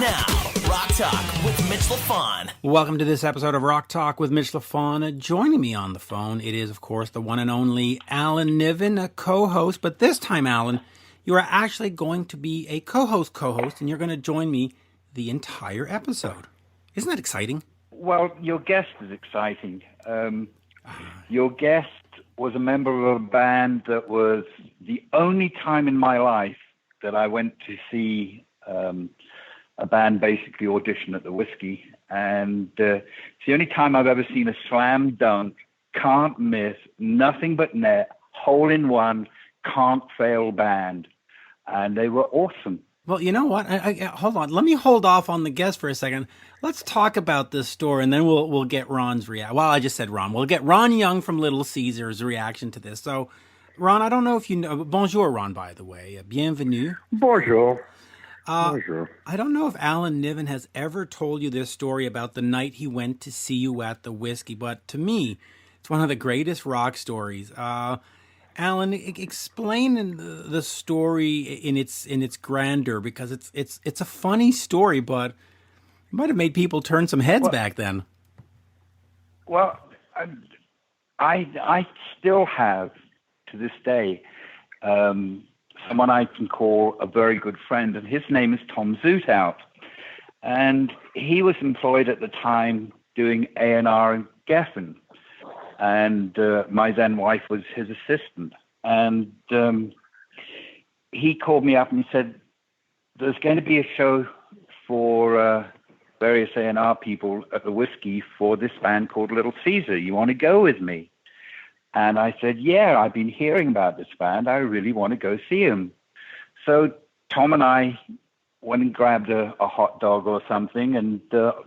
Now, Rock Talk with Mitch Lafon. Welcome to this episode of Rock Talk with Mitch Lafon. Joining me on the phone, it is, of course, the one and only Alan Niven, a co-host. But this time, Alan, you are actually going to be a co-host, and you're going to join me the entire episode. Isn't that exciting? Well, your guest is exciting. Your guest was a member of a band that was the only time in my life that I went to see a band basically audition at the Whiskey. And it's the only time I've ever seen a slam dunk, can't miss, nothing but net, hole in one, can't fail band. And they were awesome. Well, you know what? Hold on. Let me hold off on the guest for a second. Let's talk about this story, and then we'll get Ron's reaction. Well, I just said Ron. We'll get Ron Young from Little Caesar's reaction to this. So, Ron, I don't know if you know. Bonjour, Ron, by the way. Bienvenue. Bonjour. Bonjour. I don't know if Alan Niven has ever told you this story about the night he went to see you at the Whiskey, but to me, it's one of the greatest rock stories. Alan, explain the story in its grandeur, because it's a funny story, but it might have made people turn some heads back then. Well, I still have to this day someone I can call a very good friend, and his name is Tom Zoot, and he was employed at the time doing A&R in Geffen. And my then wife was his assistant. And he called me up and he said, there's going to be a show for various A&R people at the Whiskey for this band called Little Caesar. You want to go with me? And I said, yeah, I've been hearing about this band. I really want to go see him. So Tom and I went and grabbed a hot dog or something and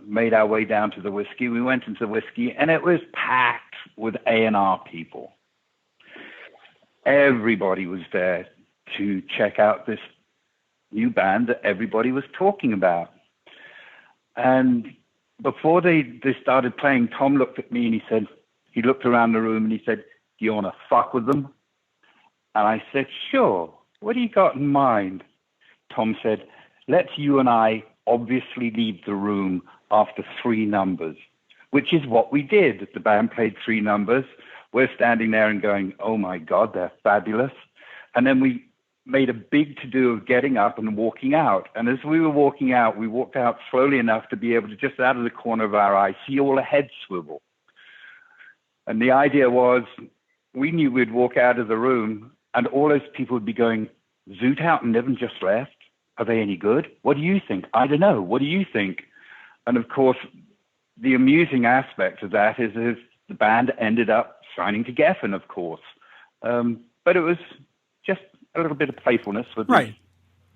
made our way down to the Whiskey. We went into the Whiskey, and it was packed with A&R people. Everybody was there to check out this new band that everybody was talking about. And before they started playing, Tom looked at me and he looked around the room and he said, do you want to fuck with them? And I said, sure. What do you got in mind? Tom said, let's you and I obviously leave the room after 3 numbers, which is what we did. The band played 3 numbers. We're standing there and going, oh my God, they're fabulous. And then we made a big to-do of getting up and walking out. And as we were walking out, we walked out slowly enough to be able to, just out of the corner of our eye, see all the heads swivel. And the idea was, we knew we'd walk out of the room and all those people would be going, Zoot out and Niven just left. Are they any good? What do you think? I don't know. What do you think? And of course, the amusing aspect of that is the band ended up signing to Geffen, of course. But it was just a little bit of playfulness with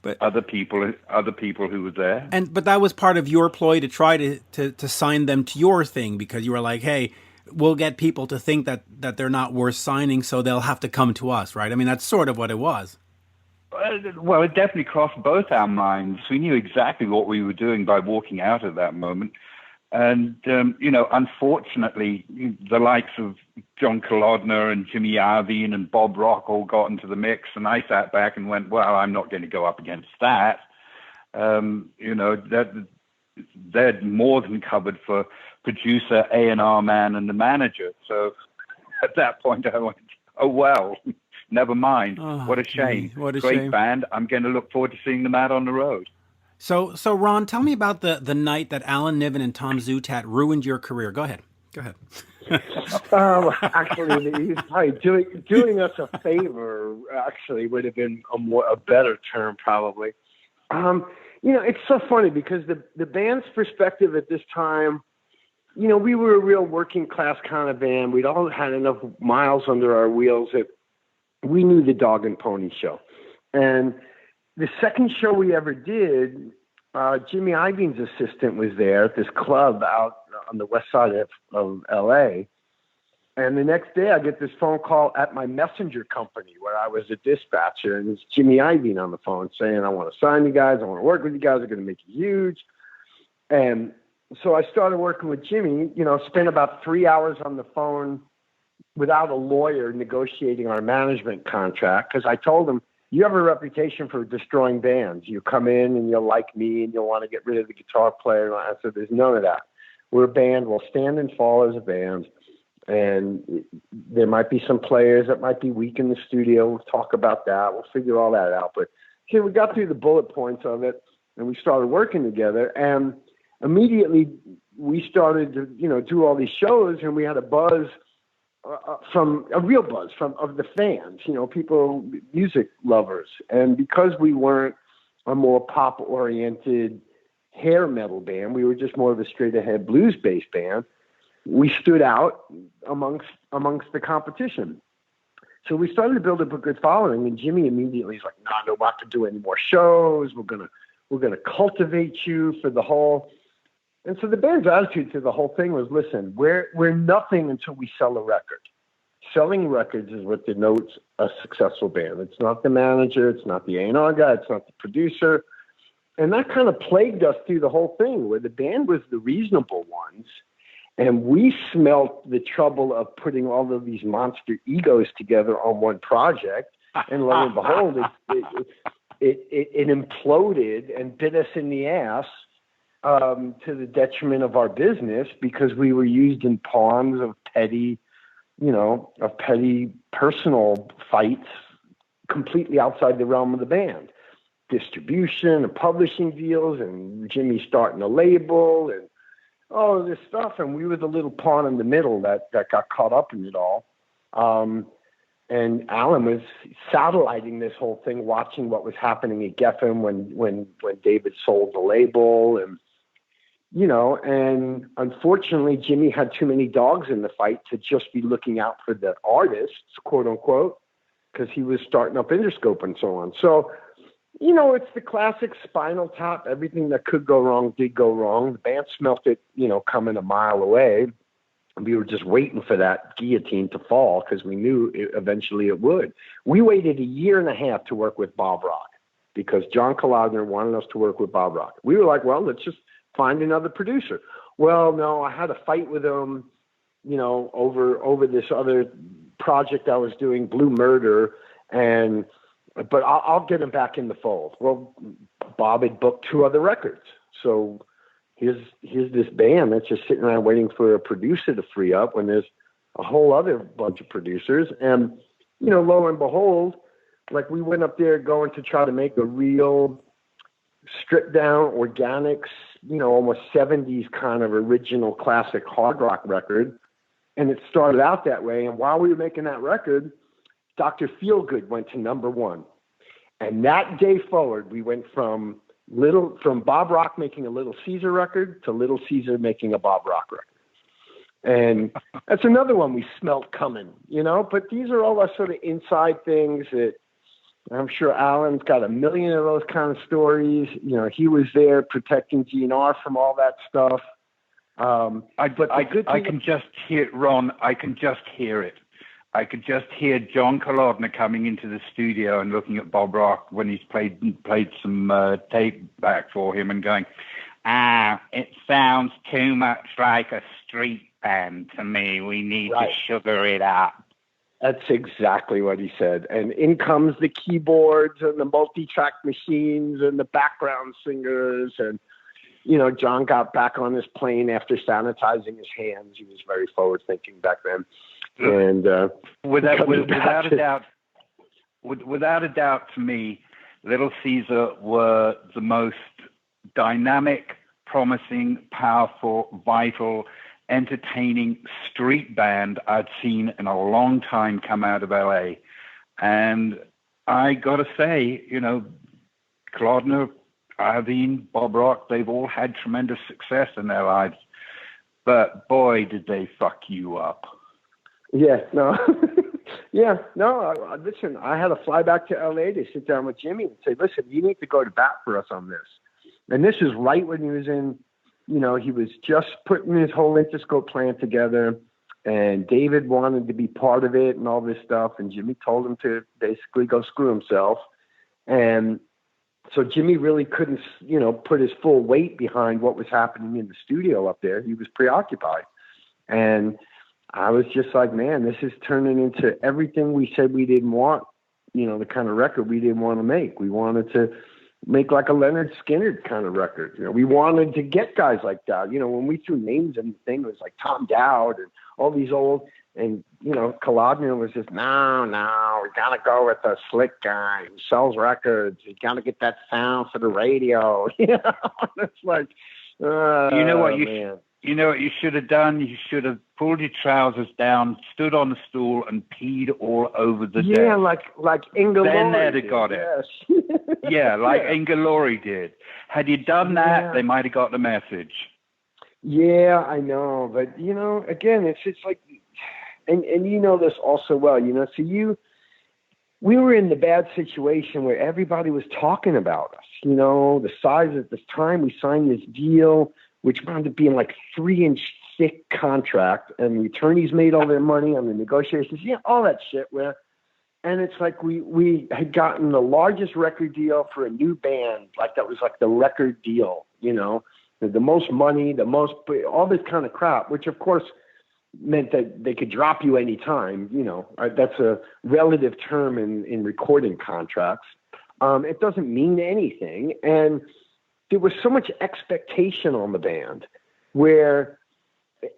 but other people who were there. But that was part of your ploy to try to sign them to your thing, because you were like, hey, we'll get people to think that they're not worth signing, so they'll have to come to us, right? I mean, that's sort of what it was. Well, it definitely crossed both our minds. We knew exactly what we were doing by walking out at that moment. And, unfortunately, the likes of John Kolodner and Jimmy Iovine and Bob Rock all got into the mix. And I sat back and went, well, I'm not going to go up against that. They're more than covered for producer, A&R man, and the manager. So at that point, I went, oh, well. Never mind. Oh, what a shame. What a Great shame. band. I'm going to look forward to seeing them out on the road. So Ron, tell me about the night that Alan Niven and Tom Zoot ruined your career. Go ahead. Actually, he's probably doing us a favor. Actually, would have been a better term, probably. It's so funny because the band's perspective at this time, we were a real working class kind of band. We'd all had enough miles under our wheels that we knew the Dog and Pony Show. And the second show we ever did, Jimmy Iovine's assistant was there at this club out on the west side of L.A. And the next day I get this phone call at my messenger company where I was a dispatcher, and it's Jimmy Iovine on the phone saying, I want to sign you guys. I want to work with you guys. They're going to make you huge. And so I started working with Jimmy, spent about 3 hours on the phone without a lawyer negotiating our management contract, because I told him, you have a reputation for destroying bands. You come in and you'll like me and you'll want to get rid of the guitar player. And I said, there's none of that. We're a band. We'll stand and fall as a band. And there might be some players that might be weak in the studio. We'll talk about that. We'll figure all that out. But here we got through the bullet points of it and we started working together. And immediately we started to, do all these shows, and we had a buzz from a real buzz of the fans, people, music lovers. And because we weren't a more pop oriented hair metal band, we were just more of a straight ahead blues based band. We stood out amongst the competition. So we started to build up a good following, and Jimmy immediately is like, no, I don't want to do any more shows. We're going to cultivate you for the whole. And so the band's attitude to the whole thing was, listen, we're nothing until we sell a record. Selling records is what denotes a successful band. It's not the manager. It's not the A&R guy. It's not the producer. And that kind of plagued us through the whole thing, where the band was the reasonable ones. And we smelt the trouble of putting all of these monster egos together on one project. And lo and behold, it imploded and bit us in the ass to the detriment of our business, because we were used in pawns of petty personal fights completely outside the realm of the band. Distribution and publishing deals, and Jimmy starting a label and all of this stuff. And we were the little pawn in the middle that got caught up in it all. And Alan was satelliting this whole thing, watching what was happening at Geffen when David sold the label. And unfortunately, Jimmy had too many dogs in the fight to just be looking out for the artists, quote unquote, because he was starting up Interscope and so on. So, it's the classic Spinal Tap. Everything that could go wrong did go wrong. The band smelt it, coming a mile away. We were just waiting for that guillotine to fall, because we knew eventually it would. We waited 1.5 years to work with Bob Rock, because John Kalodner wanted us to work with Bob Rock. We were like, well, let's just find another producer. Well, no, I had a fight with him, over this other project I was doing, Blue Murder, but I'll get him back in the fold. Well, Bob had booked 2 other records. So here's this band that's just sitting around waiting for a producer to free up when there's a whole other bunch of producers. And, lo and behold, like, we went up there going to try to make a real stripped down, organics, almost 70s kind of original classic hard rock record. And it started out that way. And while we were making that record, Dr. Feelgood went to #1. And that day forward, we went from Bob Rock making a Little Caesar record to Little Caesar making a Bob Rock record. And that's another one we smelt coming, but these are all our sort of inside things that I'm sure Alan's got 1 million of those kind of stories. He was there protecting GNR from all that stuff. I can just hear, Ron, I can just hear it. I could just hear John Kalodner coming into the studio and looking at Bob Rock when he's played some tape back for him and going, it sounds too much like a street band to me. We need to sugar it up. That's exactly what he said. And in comes the keyboards and the multi-track machines and the background singers. And, John got back on his plane after sanitizing his hands. He was very forward-thinking back then. And without a doubt, to me, Little Caesar were the most dynamic, promising, powerful, vital, entertaining street band I'd seen in a long time come out of LA. And I got to say, Kalodner, Irvine, Bob Rock, they've all had tremendous success in their lives. But boy, did they fuck you up. Yeah, no. Listen, I had to fly back to LA to sit down with Jimmy and say, listen, you need to go to bat for us on this. And this is right when he was in, he was just putting his whole Interscope plan together, and David wanted to be part of it and all this stuff. And Jimmy told him to basically go screw himself. And so Jimmy really couldn't, put his full weight behind what was happening in the studio up there. He was preoccupied. And I was just like, man, this is turning into everything we said we didn't want the kind of record we didn't want to make. We wanted to make like a Lynyrd Skynyard kind of record. We wanted to get guys like that. When we threw names in the thing, it was like Tom Dowd and all these old, and, Kalodner was just, no, we got to go with a slick guy who sells records. You got to get that sound for the radio. It's like, You know what man. You know what you should have done? You should have pulled your trousers down, stood on the stool, and peed all over the desk. Yeah, like Inga Then Laurie they'd have did. got it. Yes. Yeah, like Inga Laurie did. Had you done that, they might have got the message. Yeah, I know. But, again, it's just like, and you know this also well, so we were in the bad situation where everybody was talking about us, the size at this time. We signed this deal, which wound up being like 3-inch thick contract, and the attorneys made all their money on the negotiations, all that shit. And it's like we had gotten the largest record deal for a new band, like that was like the record deal, the most money, all this kind of crap, which of course meant that they could drop you anytime. That's a relative term in recording contracts. It doesn't mean anything. And there was so much expectation on the band where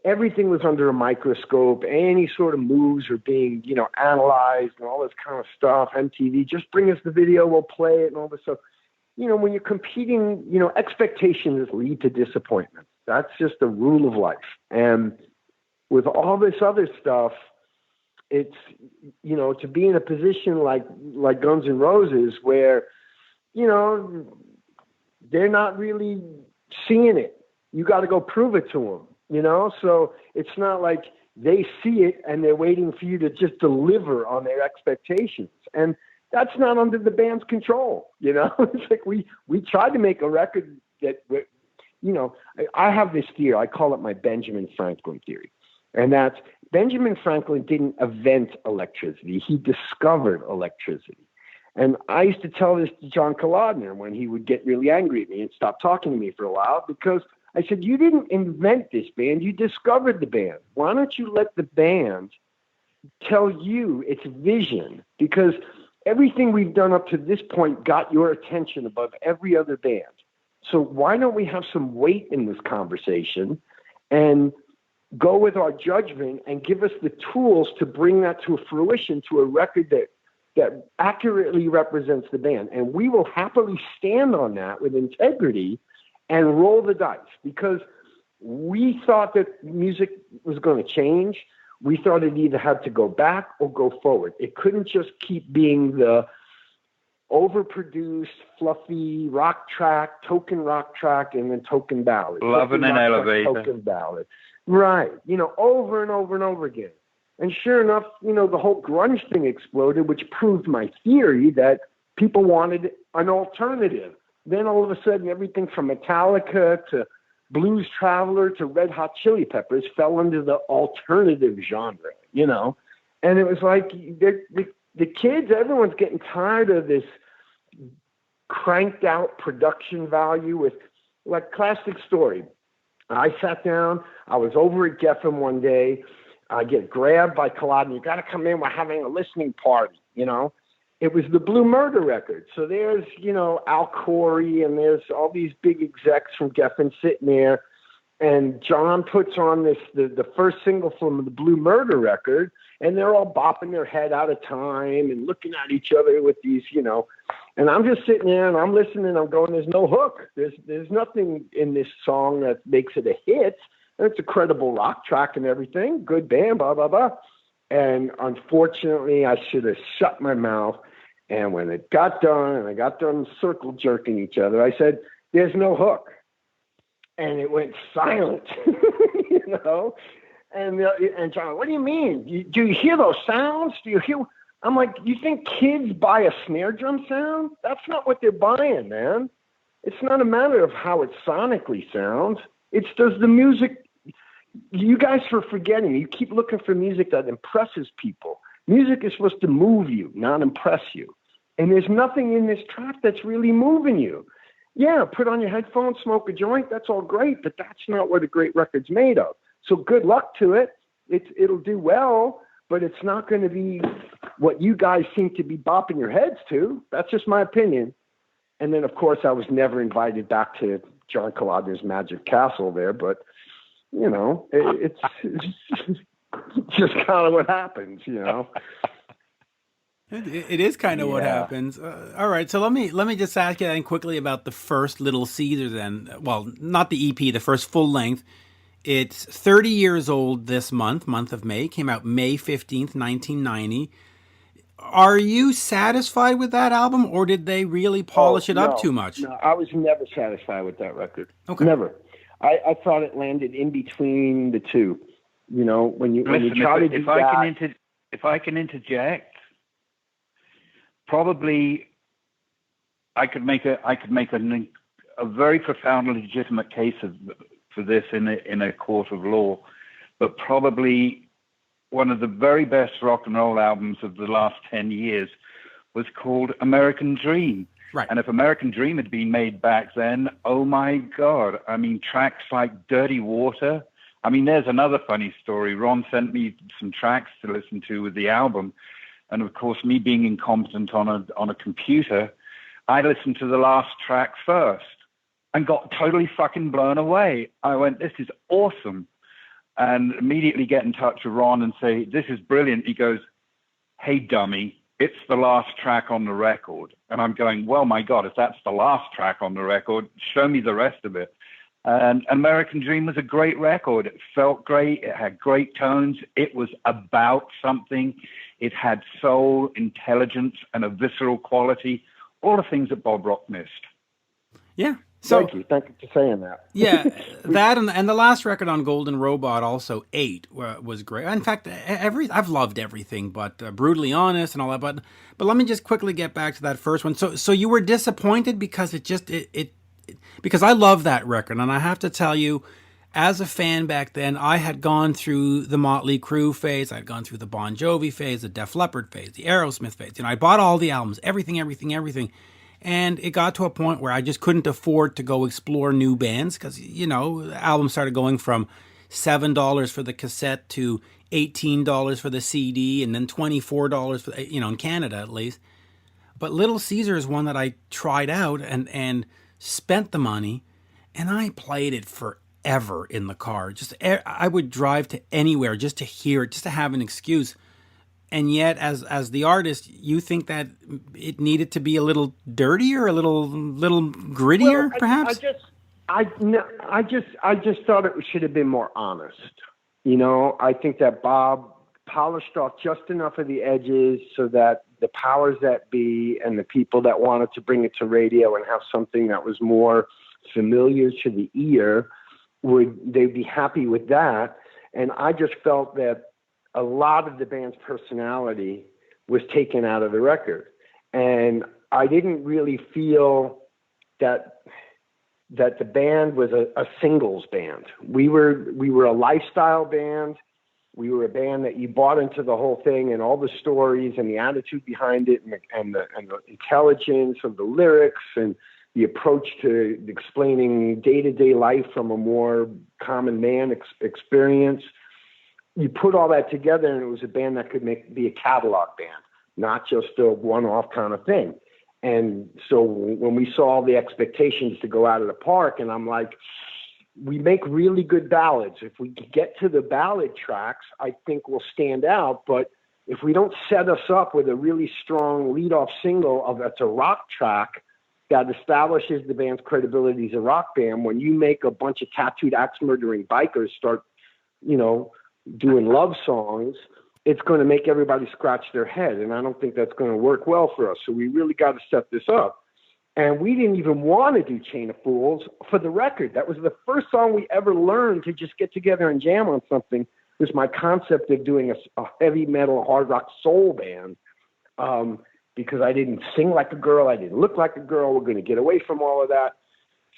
everything was under a microscope. Any sort of moves are being, analyzed and all this kind of stuff. MTV, just bring us the video, we'll play it and all this stuff. When you're competing, expectations lead to disappointment. That's just the rule of life. And with all this other stuff, it's, to be in a position like Guns N' Roses where, they're not really seeing it. You got to go prove it to them, So it's not like they see it and they're waiting for you to just deliver on their expectations. And that's not under the band's control, It's like we tried to make a record that, I have this theory. I call it my Benjamin Franklin theory. And that's Benjamin Franklin didn't invent electricity. He discovered electricity. And I used to tell this to John Kalodner when he would get really angry at me and stop talking to me for a while, because I said, you didn't invent this band. You discovered the band. Why don't you let the band tell you its vision? Because everything we've done up to this point got your attention above every other band. So why don't we have some weight in this conversation and go with our judgment and give us the tools to bring that to fruition, to a record that accurately represents the band. And we will happily stand on that with integrity and roll the dice, because we thought that music was going to change. We thought it either had to go back or go forward. It couldn't just keep being the overproduced, fluffy rock track, token rock track, and then token ballad. Loving an elevator. Token ballad. Right. Over and over and over again. And sure enough, the whole grunge thing exploded, which proved my theory that people wanted an alternative. Then all of a sudden, everything from Metallica to Blues Traveler to Red Hot Chili Peppers fell into the alternative genre, And it was like the kids, everyone's getting tired of this cranked out production value with, like, classic story. I sat down, I was over at Geffen one day. I get grabbed by Kalodner. You got to come in. We're having a listening party, It was the Blue Murder record. So there's, Al Corey, and there's all these big execs from Geffen sitting there. And John puts on the first single from the Blue Murder record, and they're all bopping their head out of time and looking at each other with these, And I'm just sitting there and I'm listening. I'm going, there's no hook. There's nothing in this song that makes it a hit. It's a credible rock track and everything. Good band, blah, blah, blah. And unfortunately, I should have shut my mouth. And when it got done, and I got done circle jerking each other, I said, there's no hook. And it went silent, And John, what do you mean? Do you hear those sounds? Do you hear? I'm like, you think kids buy a snare drum sound? That's not what they're buying, man. It's not a matter of how it sonically sounds. It's does the music. You guys are forgetting. You keep looking for music that impresses people. Music is supposed to move you, not impress you. And there's nothing in this track that's really moving you. Yeah, put on your headphones, smoke a joint. That's all great, but that's not what a great record's made of. So good luck to it. It'll do well, but it's not going to be what you guys seem to be bopping your heads to. That's just my opinion. And then, of course, I was never invited back to John Colodner's Magic Castle there, but, you know, it's just kind of what happens, you know. It is kind of what happens. All right, so let me just ask you then quickly about the first Little Caesar then. Well, not the EP, the first full length. It's 30 years old this month of May. Came out May 15th, 1990. Are you satisfied with that album, or did they really polish it up too much? No, I was never satisfied with that record. Okay. Never. I thought it landed in between the two. You know, when you try to do that. If I can interject, probably I could make a very profound, legitimate case for this in a court of law, but probably one of the very best rock and roll albums of the last 10 years was called American Dream. Right. And if American Dream had been made back then, oh my God. I mean, tracks like Dirty Water. I mean, there's another funny story. Ron sent me some tracks to listen to with the album. And of course, me being incompetent on a computer, I listened to the last track first and got totally fucking blown away. I went, this is awesome. And immediately get in touch with Ron and say, this is brilliant. He goes, hey, dummy, it's the last track on the record. And I'm going, well, my God, if that's the last track on the record, show me the rest of it. And American Dream was a great record. It felt great. It had great tones. It was about something. It had soul, intelligence, and a visceral quality, all the things that Bob Rock missed. Yeah. So, Thank you for saying that. Yeah, that and the last record on Golden Robot, also 8, was great. In fact, I've loved everything, but Brutally Honest and all that. But let me just quickly get back to that first one. So you were disappointed because because I love that record, and I have to tell you, as a fan back then, I had gone through the Motley Crue phase, I'd gone through the Bon Jovi phase, the Def Leppard phase, the Aerosmith phase. You know, I bought all the albums, everything. And it got to a point where I just couldn't afford to go explore new bands because, you know, the album started going from $7 for the cassette to $18 for the CD and then $24 for, you know, in Canada at least. But Little Caesar is one that I tried out and spent the money, and I played it forever in the car. I would drive to anywhere just to hear it, just to have an excuse. And yet, as the artist, you think that it needed to be a little dirtier, a little grittier, perhaps? I just thought it should have been more honest. You know, I think that Bob polished off just enough of the edges so that the powers that be and the people that wanted to bring it to radio and have something that was more familiar to the ear they'd be happy with that. And I just felt that a lot of the band's personality was taken out of the record. And I didn't really feel that the band was a singles band. We were a lifestyle band. We were a band that you bought into the whole thing and all the stories and the attitude behind it and the intelligence of the lyrics and the approach to explaining day-to-day life from a more common man experience. You put all that together and it was a band that could be a catalog band, not just a one-off kind of thing. And so when we saw all the expectations to go out of the park, and I'm like, we make really good ballads. If we get to the ballad tracks, I think we'll stand out. But if we don't set us up with a really strong lead-off single that's a rock track that establishes the band's credibility as a rock band, when you make a bunch of tattooed axe-murdering bikers start, you know, doing love songs, it's going to make everybody scratch their head. And I don't think that's going to work well for us. So we really got to set this up. And we didn't even want to do Chain of Fools for the record. That was the first song we ever learned to just get together and jam on something. It was my concept of doing a heavy metal, hard rock soul band. Because I didn't sing like a girl. I didn't look like a girl. We're going to get away from all of that.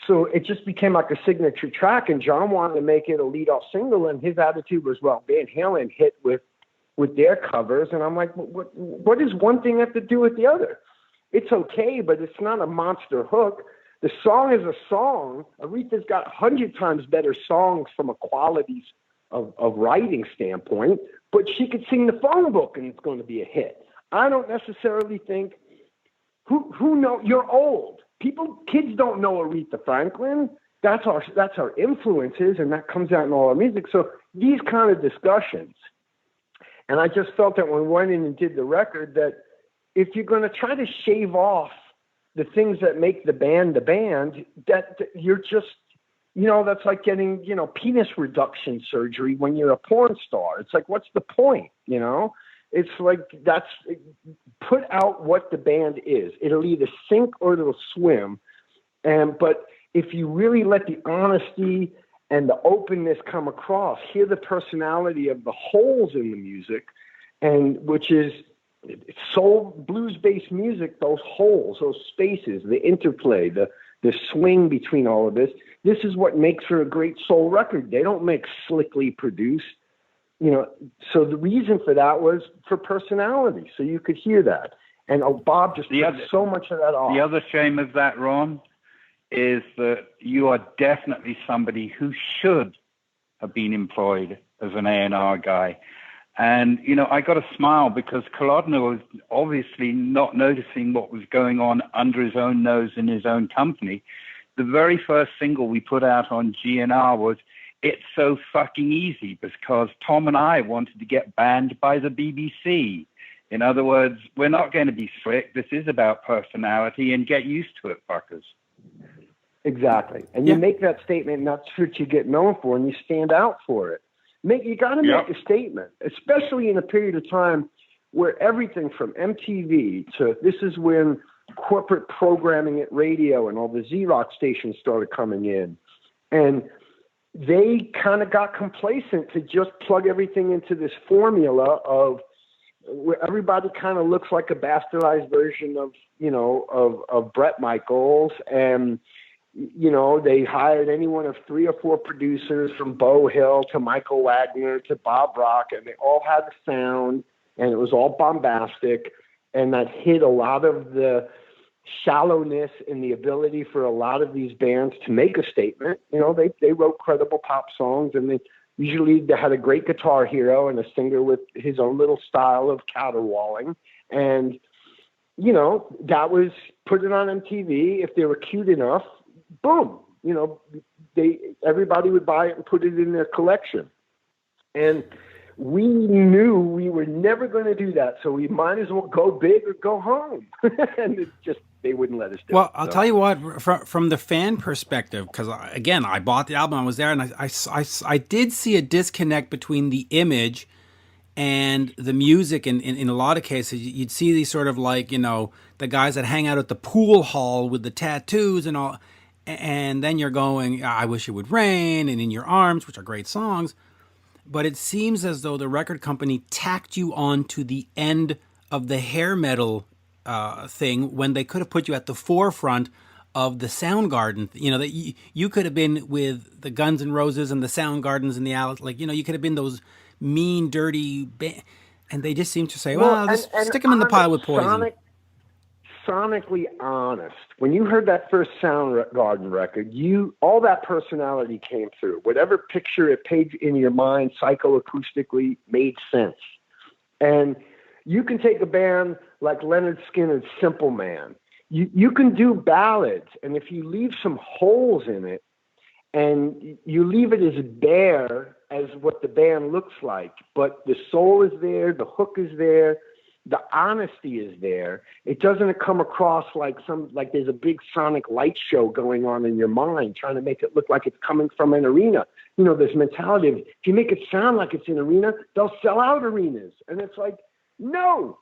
So it just became like a signature track, and John wanted to make it a lead-off single, and his attitude was, well, Van Halen hit with their covers, and I'm like, what does one thing have to do with the other? It's okay, but it's not a monster hook. The song is a song. Aretha's got 100 times better songs from a quality of writing standpoint, but she could sing the phone book and it's going to be a hit. I don't necessarily think who know you're old. Kids don't know Aretha Franklin. That's our influences, and that comes out in all our music. So these kind of discussions, and I just felt that when we went in and did the record, that if you're going to try to shave off the things that make the band, that you're just, that's like getting, penis reduction surgery when you're a porn star. It's like, what's the point? It's like, put out what the band is. It'll either sink or it'll swim. But if you really let the honesty and the openness come across, hear the personality of the holes in the music, and which is soul blues-based music, those holes, those spaces, the interplay, the swing between all of this. This is what makes for a great soul record. They don't make slickly produced, So the reason for that was for personality, so you could hear that. And Bob just took so much of that off. The other shame of that, Ron, is that you are definitely somebody who should have been employed as an A&R guy. And, I got a smile because Kolodner was obviously not noticing what was going on under his own nose in his own company. The very first single we put out on GNR was It's So Fucking Easy, because Tom and I wanted to get banned by the BBC. In other words, we're not going to be strict. This is about personality, and get used to it, fuckers. Exactly. And you make that statement, and that's what you get known for, and you stand out for it. You got to make a statement, especially in a period of time where everything from MTV to this is when corporate programming at radio and all the Z-Rock stations started coming in. And they kind of got complacent to just plug everything into this formula of where everybody kind of looks like a bastardized version of Bret Michaels. And they hired any one of 3 or 4 producers, from Bo Hill to Michael Wagner to Bob Rock, and they all had the sound, and it was all bombastic, and that hid a lot of the shallowness in the ability for a lot of these bands to make a statement. They wrote credible pop songs, and they had a great guitar hero and a singer with his own little style of caterwauling, and that was put it on MTV. If they were cute enough, boom, everybody would buy it and put it in their collection. And we knew we were never going to do that, so we might as well go big or go home. And they wouldn't let us do it. Well, I'll tell you what, from the fan perspective, because again, I bought the album, I was there, and I did see a disconnect between the image and the music. And in a lot of cases, you'd see these sort of like, the guys that hang out at the pool hall with the tattoos and all. And then you're going, I Wish It Would Rain, and In Your Arms, which are great songs. But it seems as though the record company tacked you on to the end of the hair metal thing, when they could have put you at the forefront of the Soundgarden. That you could have been with the Guns N' Roses and the Soundgardens and the Alex. You could have been those mean, dirty and they just seem to say, stick them in the pile with Poison. Sonically honest. When you heard that first Soundgarden record, all that personality came through. Whatever picture it painted in your mind psychoacoustically made sense. And you can take a band like Lynyrd Skynyrd's Simple Man. You can do ballads, and if you leave some holes in it, and you leave it as bare as what the band looks like, but the soul is there, the hook is there, the honesty is there. It doesn't come across like there's a big sonic light show going on in your mind, trying to make it look like it's coming from an arena. This mentality of, if you make it sound like it's an arena, they'll sell out arenas. And it's like, no,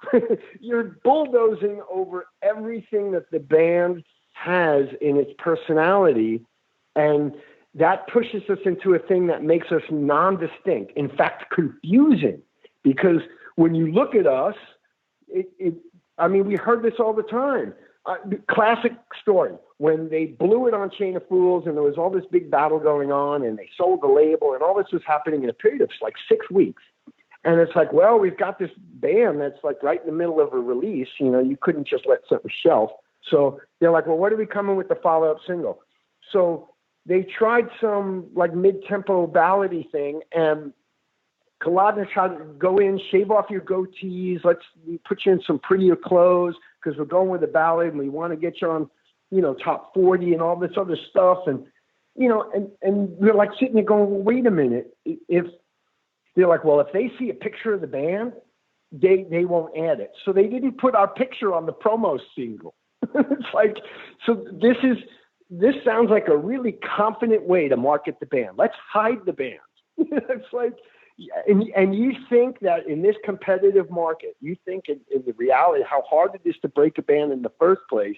you're bulldozing over everything that the band has in its personality. And that pushes us into a thing that makes us non-distinct, in fact, confusing, because when you look at us, we heard this all the time. Classic story, when they blew it on Chain of Fools and there was all this big battle going on and they sold the label and all this was happening in a period of like 6 weeks. And it's like, well, we've got this band that's like right in the middle of a release. You couldn't just let something shelf. So they're like, well, what are we coming with the follow-up single? So they tried some like mid-tempo ballady thing, and Collage had to go in, shave off your goatees. Let's put you in some prettier clothes because we're going with a ballad and we want to get you on, top 40 and all this other stuff. And, and we're like sitting there going, well, wait a minute. If they're like, well, if they see a picture of the band, they won't add it. So they didn't put our picture on the promo single. It's like, so this sounds like a really confident way to market the band. Let's hide the band. It's like, and you think that in this competitive market, you think in the reality, how hard it is to break a band in the first place.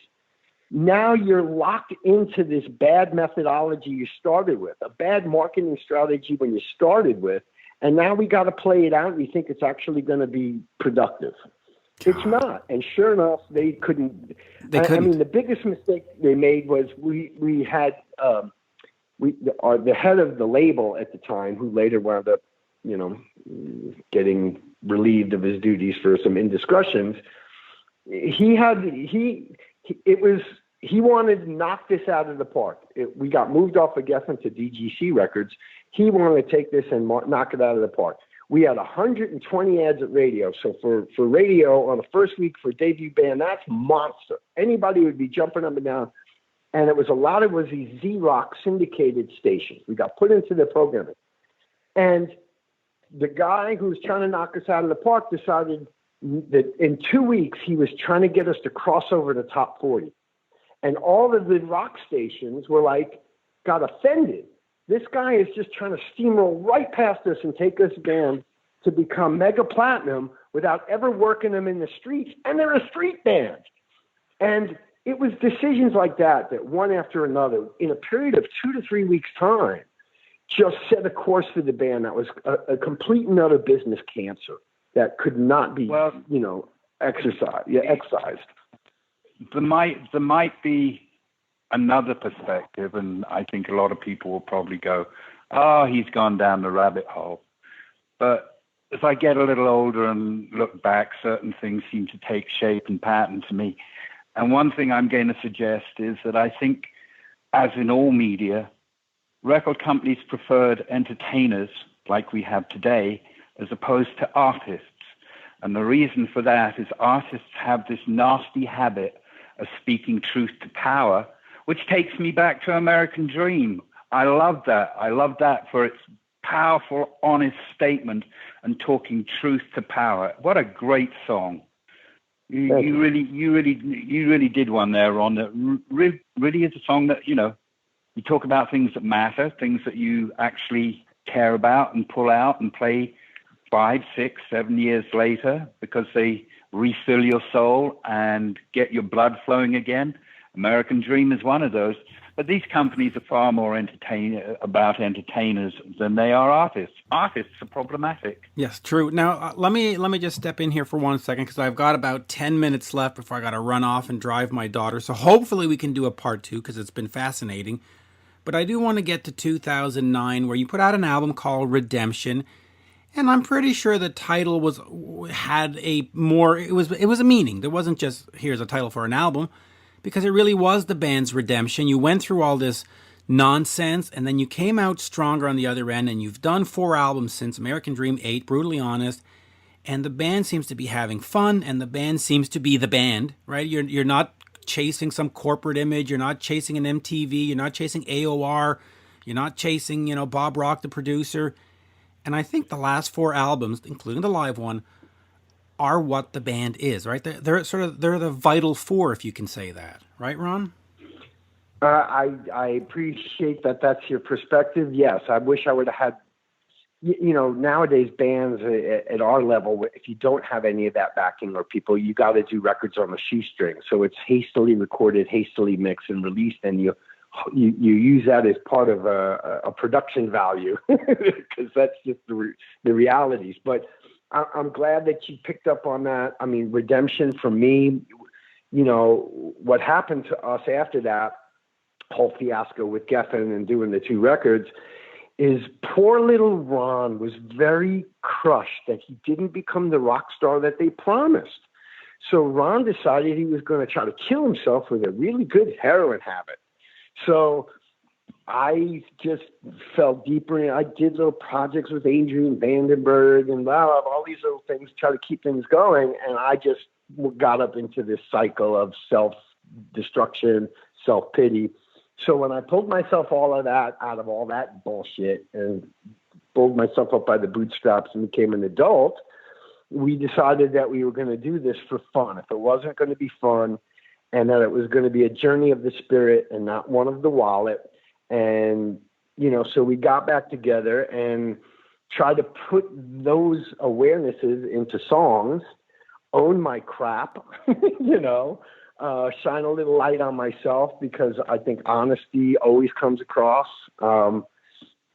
Now you're locked into this bad methodology you started with, a bad marketing strategy when you started with. And now we got to play it out. And you think it's actually going to be productive. It's not. And sure enough, they couldn't. I mean, the biggest mistake they made was we had the head of the label at the time, who later wound up, getting relieved of his duties for some indiscretions. He wanted to knock this out of the park. We got moved off of Geffen to DGC Records. He wanted to take this and knock it out of the park. We had 120 ads at radio. So for radio on the first week for debut band, that's monster. Anybody would be jumping up and down. And it was these Z-Rock syndicated stations. We got put into the programming. And the guy who was trying to knock us out of the park decided that in 2 weeks, he was trying to get us to cross over the top 40. And all of the rock stations got offended. This guy is just trying to steamroll right past us and take this band to become mega platinum without ever working them in the streets. And they're a street band. And it was decisions like that one after another, in a period of 2 to 3 weeks' time, just set a course for the band that was a complete and utter business cancer that could not be, excised. There might be another perspective, and I think a lot of people will probably go, oh, he's gone down the rabbit hole. But as I get a little older and look back, certain things seem to take shape and pattern to me. And one thing I'm going to suggest is that I think, as in all media, record companies preferred entertainers like we have today as opposed to artists. And the reason for that is artists have this nasty habit of speaking truth to power, which takes me back to American Dream. I love that. I love that for its powerful, honest statement and talking truth to power. What a great song. You really did one there, Ron, that really is a song that, you talk about things that matter, things that you actually care about and pull out and play 5, 6, 7 years later because they refill your soul and get your blood flowing again. American Dream is one of those. But these companies are far more about entertainers than they are artists. Artists are problematic. Yes, true. Now, let me just step in here for 1 second because I've got about 10 minutes left before I got to run off and drive my daughter. So hopefully we can do a part 2 because it's been fascinating. But I do want to get to 2009 where you put out an album called Redemption. And I'm pretty sure the title had a meaning. There wasn't just, here's a title for an album. Because it really was the band's redemption. You went through all this nonsense, and then you came out stronger on the other end, and you've done 4 albums since American Dream 8, Brutally Honest, and the band seems to be having fun, and the band seems to be the band, right? You're not chasing some corporate image, you're not chasing an MTV, you're not chasing AOR, you're not chasing, Bob Rock, the producer. And I think the last 4 albums, including the live one, are what the band is, right? They're the vital 4, if you can say that, right, Ron? I appreciate that. That's your perspective. Yes, I wish I would have had. Nowadays bands at our level, if you don't have any of that backing or people, you got to do records on a shoestring. So it's hastily recorded, hastily mixed, and released, and you use that as part of a production value because that's just the realities. But I'm glad that you picked up on that. I mean, Redemption for me, what happened to us after that whole fiasco with Geffen and doing the 2 records is poor little Ron was very crushed that he didn't become the rock star that they promised. So Ron decided he was going to try to kill himself with a really good heroin habit. So I just fell deeper in. I did little projects with Adrian Vandenberg and all these little things to try to keep things going. And I just got up into this cycle of self-destruction, self-pity. So when I pulled myself out of all that bullshit and pulled myself up by the bootstraps and became an adult, we decided that we were going to do this for fun. If it wasn't going to be fun, and that it was going to be a journey of the spirit and not one of the wallet. And, so we got back together and tried to put those awarenesses into songs, own my crap, shine a little light on myself, because I think honesty always comes across in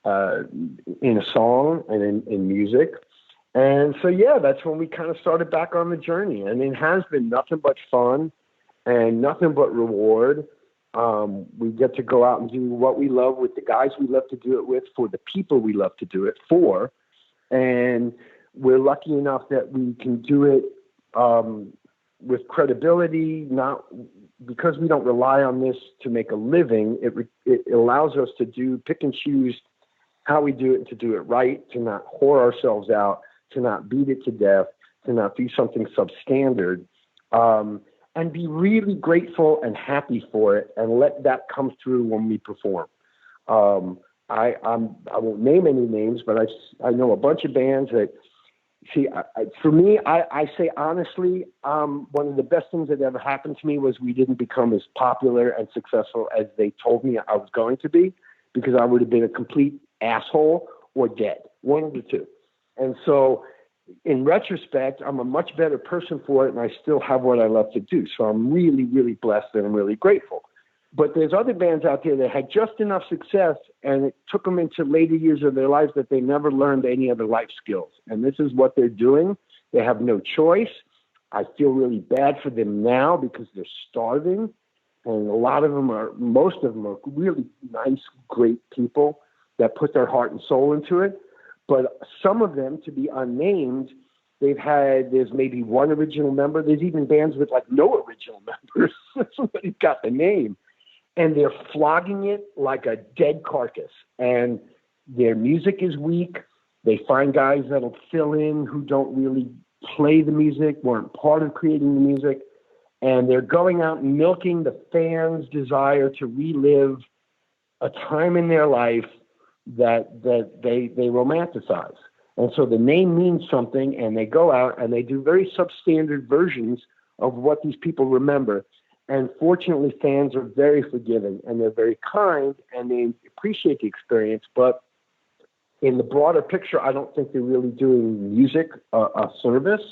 a song and in music. And so, that's when we kind of started back on the journey. And it has been nothing but fun and nothing but reward. We get to go out and do what we love with the guys we love to do it with, for the people we love to do it for. And we're lucky enough that we can do it with credibility, not because we don't rely on this to make a living. It allows us to pick and choose how we do it, and to do it right, to not whore ourselves out, to not beat it to death, to not do something substandard. And be really grateful and happy for it, and let that come through when we perform. I won't name any names, but I know a bunch of bands that, for me, I say honestly, one of the best things that ever happened to me was we didn't become as popular and successful as they told me I was going to be, because I would have been a complete asshole or dead, one of the two. And so, in retrospect, I'm a much better person for it, and I still have what I love to do. So I'm really, really blessed, and I'm really grateful. But there's other bands out there that had just enough success, and it took them into later years of their lives that they never learned any other life skills. And this is what they're doing. They have no choice. I feel really bad for them now because they're starving. And most of them are really nice, great people that put their heart and soul into it. But some of them, to be unnamed, there's maybe one original member. There's even bands with no original members. Somebody's got the name. And they're flogging it like a dead carcass. And their music is weak. They find guys that'll fill in who don't really play the music, weren't part of creating the music. And they're going out and milking the fans' desire to relive a time in their life that they romanticize. And so the name means something, and they go out and they do very substandard versions of what these people remember. And fortunately, fans are very forgiving, and they're very kind, and they appreciate the experience. But in the broader picture, I don't think they're really doing music a service.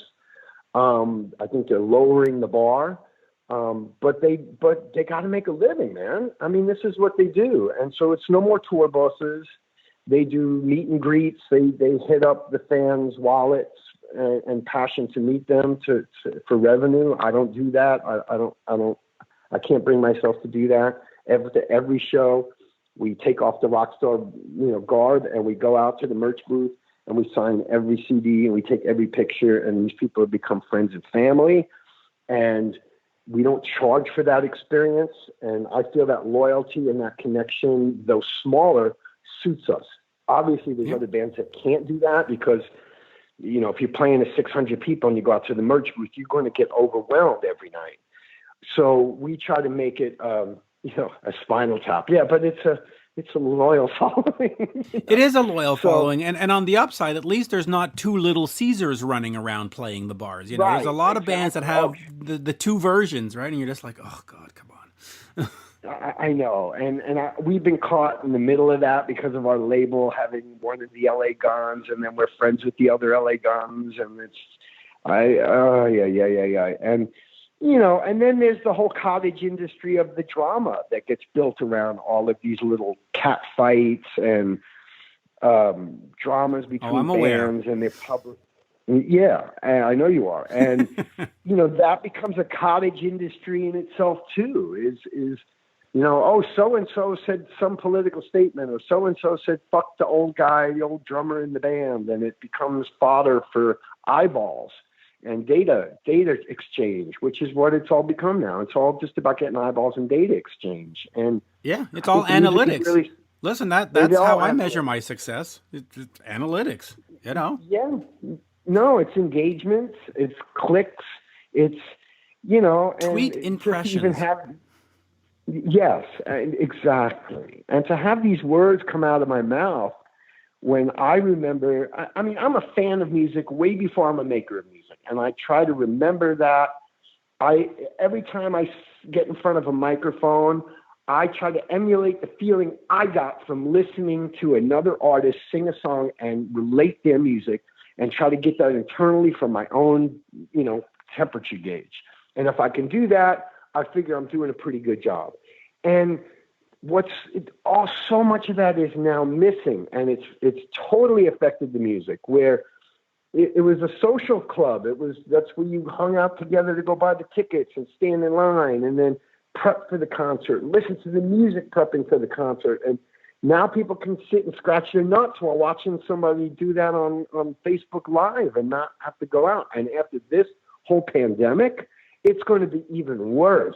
I think they're lowering the bar. But they got to make a living, man. I mean, this is what they do. And so it's no more tour buses. They do meet and greets. They hit up the fans' wallets and passion to meet them for revenue. I don't do that. I can't bring myself to do that. Every show, we take off the rock star, garb, and we go out to the merch booth and we sign every CD and we take every picture, and these people have become friends and family. And we don't charge for that experience. And I feel that loyalty and that connection, though smaller, suits us. Obviously, there's other bands that can't do that because, if you're playing to 600 people and you go out to the merch booth, you're going to get overwhelmed every night. So we try to make it, a Spinal Tap. Yeah, but it's a loyal following. It is a loyal following. And on the upside, at least there's not two Little Caesars running around playing the bars. Right, There's a lot of bands that have the two versions, right? And you're just like, oh, God, come on. I know. And we've been caught in the middle of that because of our label having one of the LA Guns, and then we're friends with the other LA Guns. And yeah. And, and then there's the whole cottage industry of the drama that gets built around all of these little cat fights and dramas between bands and their public. Yeah, I know you are. And, that becomes a cottage industry in itself too, is so-and-so said some political statement, or so-and-so said, fuck the old guy, the old drummer in the band. And it becomes fodder for eyeballs and data exchange, which is what it's all become now. It's all just about getting eyeballs and data exchange. And yeah, it's all analytics. Listen, that's They all how I have measure to. my success. It's analytics, you know. Yeah. No, it's engagements, it's clicks, it's, and Tweet just to even impressions. have, yes, exactly. And to have these words come out of my mouth when I remember, I mean, I'm a fan of music way before I'm a maker of music. And I try to remember that. Every time I get in front of a microphone, I try to emulate the feeling I got from listening to another artist sing a song and relate their music and try to get that internally from my own, temperature gauge. And if I can do that, I figure I'm doing a pretty good job. And so much of that is now missing, and it's totally affected the music, where it was a social club. That's where you hung out together to go buy the tickets and stand in line and then prep for the concert, listen to the music prepping for the concert. And now people can sit and scratch their nuts while watching somebody do that on Facebook Live and not have to go out. And after this whole pandemic, it's going to be even worse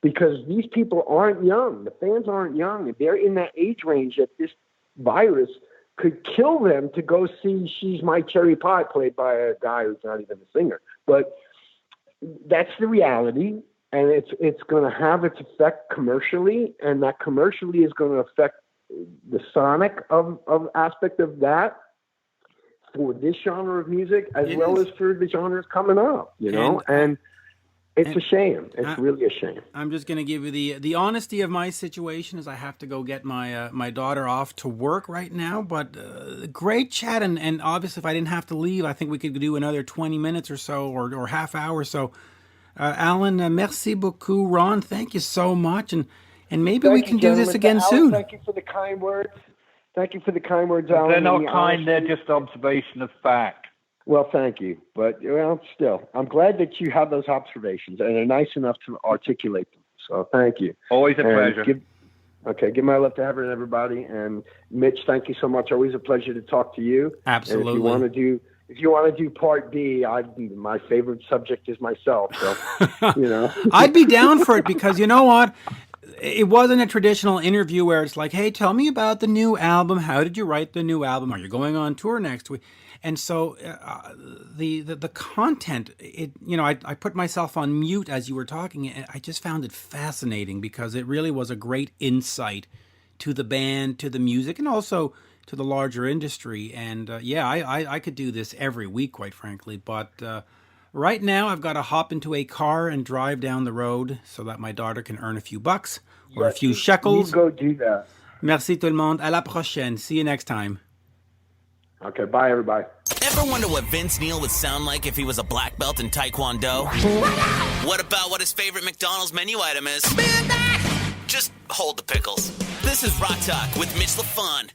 because these people aren't young. The fans aren't young. They're in that age range that this virus could kill them to go see She's My Cherry Pie played by a guy who's not even a singer. But that's the reality. And it's going to have its effect commercially, and that commercially is going to affect the sonic of aspect of that for this genre of music as well as for the genres coming up, and it's a shame. It's really a shame. I'm just going to give you the honesty of my situation is I have to go get my daughter off to work right now, but great chat. And obviously if I didn't have to leave, I think we could do another 20 minutes or so or half hour or so. Alan, merci beaucoup. Ron, thank you so much. And maybe we can do this again soon. Thank you for the kind words. Thank you for the kind words, Alan. They're not kind, they're just observation of fact. Well, thank you. But, still, I'm glad that you have those observations and are nice enough to articulate them. So thank you. Always a pleasure. Give my love to Heaven, everybody. And Mitch, thank you so much. Always a pleasure to talk to you. Absolutely. And if you want to do part B, my favorite subject is myself. So, I'd be down for it because you know what? It wasn't a traditional interview where it's like, hey, tell me about the new album. How did you write the new album? Are you going on tour next week? And so the content, I put myself on mute as you were talking, and I just found it fascinating because it really was a great insight to the band, to the music, and also to the larger industry. And I could do this every week, quite frankly. But right now I've got to hop into a car and drive down the road so that my daughter can earn a few bucks or a few shekels. You go do that. Merci tout le monde. À la prochaine. See you next time. Okay, bye everybody. Ever wonder what Vince Neil would sound like if he was a black belt in Taekwondo? What about what his favorite McDonald's menu item is? Just hold the pickles. This is Rock Talk with Mitch Lafon.